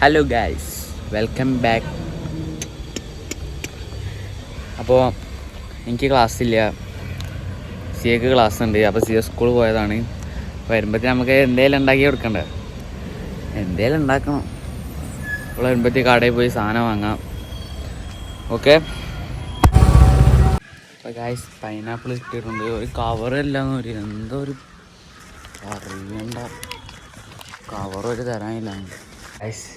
Hello guys, welcome back. അപ്പോൾ എനിക്ക് ക്ലാസ്സില്ല, സിയക്ക് class ഉണ്ട്. അപ്പോൾ സിയ സ്കൂളിൽ പോയതാണ്. വരുമ്പോഴത്തേക്ക് നമുക്ക് എന്തെങ്കിലും ഉണ്ടാക്കി കൊടുക്കണ്ടേ, എന്തെങ്കിലും ഉണ്ടാക്കണം. അപ്പോൾ വരുമ്പോഴത്തേക്ക് കടയിൽ പോയി സാധനം വാങ്ങാം. ഓക്കെ. അപ്പോൾ ഗൈസ്, പൈനാപ്പിൾ ഇട്ടിട്ടുണ്ട്. ഒരു കവറല്ലാന്ന് പറയും, എന്തോ ഒരു അറിയണ്ട കവറൊരു തരാനില്ല ഗൈസ്.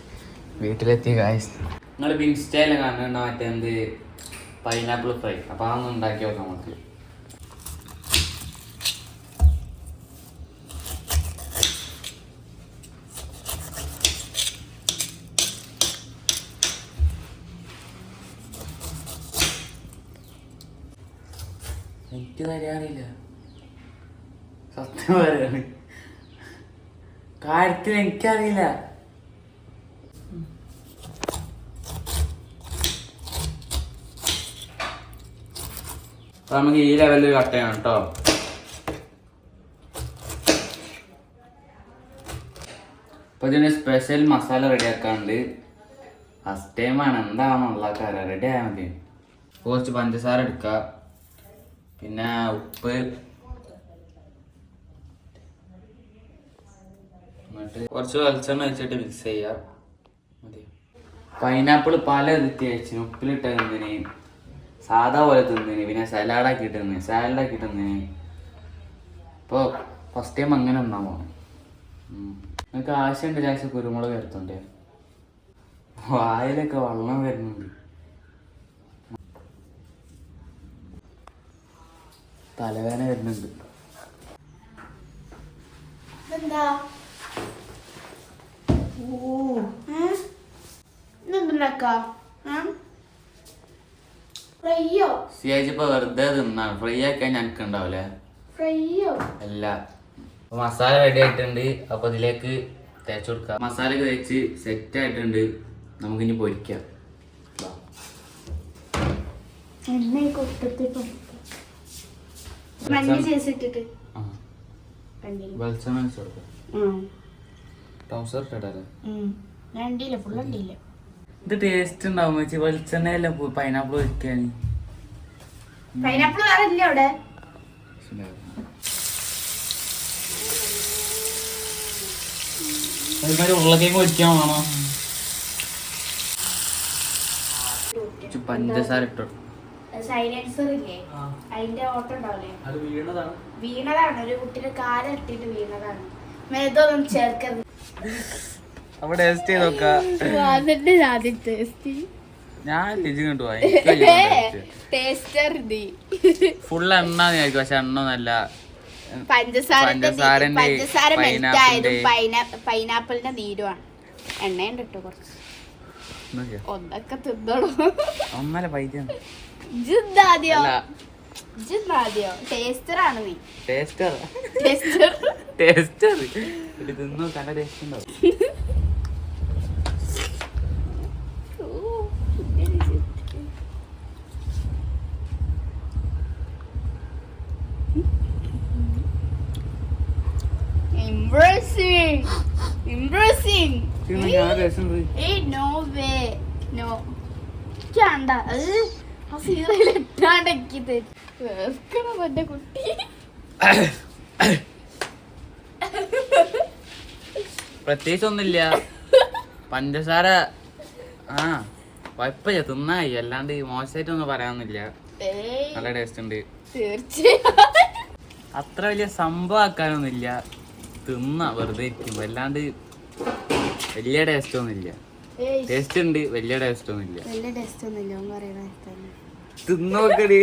വീട്ടിലെത്തി ഗൈസ്. നിങ്ങളിപ്പോൾ ഇൻസ്റ്റയിലും കാണുന്നുണ്ടോ മറ്റേ എന്ത് പൈനാപ്പിൾ ഫ്രൈ? അപ്പോൾ അതൊന്ന് ഉണ്ടാക്കി നോക്കാം നമുക്ക്. എനിക്ക് തരാറില്ല, സത്യം പറയാണ്, കാര്യത്തിൽ എനിക്കറിയില്ല. അപ്പൊ നമുക്ക് ഈ ലെവലിൽ കട്ട് ചെയ്യണം കേട്ടോ. അപ്പൊ ഇതിന് സ്പെഷ്യൽ മസാല റെഡി ആക്കാണ്ട്. ഫസ്റ്റ് ടൈമാണ്, എന്താണെന്നുള്ള കാര്യം റെഡി ആയാൽ മതി. കുറച്ച് പഞ്ചസാര എടുക്കുക, പിന്നെ ഉപ്പ്, എന്നിട്ട് കുറച്ച് വെളിച്ചെണ്ണ വെച്ചിട്ട് മിക്സ് ചെയ്യുക. മതി. പൈനാപ്പിൾ പല ഇതിട്ട് കഴിച്ചു, ഉപ്പിലിട്ട് തിന്നിന്, സാധാ പോലെ തിന്നിന്, പിന്നെ സലാഡാക്കി തിന്നിന്. ഇപ്പോൾ ഫസ്റ്റ് ടൈം അങ്ങനെ ഒന്നാൻ പോകണം. നിങ്ങൾക്ക് ആവശ്യമുണ്ട് ലേശം കുരുമുളക് വരുത്തുണ്ടേ, വായിലൊക്കെ വെള്ളം വരുന്നുണ്ട്. തലവേദന വരുന്നുണ്ട്. സിയാജിപ്പോ വെറുതെ തിന്നാണ്. ഫ്രൈ ആക്കാൻ ഞങ്ങൾക്ക് ഉണ്ടാവില്ലേ? അല്ല. അപ്പൊ മസാല റെഡി ആയിട്ടുണ്ട്. അപ്പൊ ഇതിലേക്ക് തേച്ച് കൊടുക്കാം. മസാല ഒക്കെ തേച്ച് സെറ്റ് ആയിട്ടുണ്ട്. നമുക്കിനി പൊരിക്കാം. വെളിച്ചെണ്ണ വെച്ച് കൊടുക്കാം. ഇത് ടേസ്റ്റ് ഉണ്ടാവും വെച്ച് വെളിച്ചെണ്ണയല്ല പൈനാപ്പിൾ പൊരിക്കാൻ. പൈനാപ്പിൾ വേറെ അവിടെ ഉരുളക്കേക്ക് പൊരിക്കാൻ വേണോ? പഞ്ചസാര ഇട്ടോ. സൈലൻസർ ഇല്ലേ, അതിന്റെ ഓട്ടം ഉണ്ടാവില്ലേ, വീണതാണ്. ഒരു കുട്ടിയുടെ കാലിട്ടിട്ട് വീണതാണ്. മേതൊന്നും ചേർക്കരുത്. അപ്പൊ ടേസ്റ്റ് ചെയ്ത് നോക്കാം. ഞാൻ രുചി കണ്ടു ഫുൾ എണ്ണ വിചാരിക്കും, പക്ഷെ എണ്ണ നല്ല പഞ്ചസാര മെൽറ്റായതും പൈനാപ്പിളിന്റെ നീരുമാണ്. എണ്ണയുണ്ട് കേട്ടോ കുറച്ച്. ഒന്നൊക്കെ തിന്നോളൂ. ഒന്നല്ല പൈസ ടേസ്റ്ററാണ് നീ. ടേസ്റ്റർ തിന്നു നല്ല ടേസ്റ്റ് ഉണ്ടാവും. Impressing. Hey, no way. No. Chanda. ആ സീറയിൽ ഇട്ടാണ്ടക്കിത് വേർക്കണം എന്റെ കുട്ടി. പ്രത്യേകിച്ച് ഒന്നുമില്ല, പഞ്ചസാര കുഴപ്പമില്ല, തിന്നായി. അല്ലാണ്ട് മോശമായിട്ടൊന്നും പറയാനൊന്നുമില്ല. നല്ല ടേസ്റ്റ് ഉണ്ട്. തീർച്ചയായും അത്ര വലിയ സംഭവം ആക്കാനൊന്നുമില്ല, തിന്ന വെറുതെ ഇരിക്കും. അല്ലാണ്ട് വലിയ ടേസ്റ്റ് ഒന്നുമില്ല. ടേസ്റ്റ് ഉണ്ട്, വലിയ ടേസ്റ്റ് ഒന്നുമില്ല. വലിയ ടേസ്റ്റ് ഒന്നുമില്ല. തിന്നോക്കടി.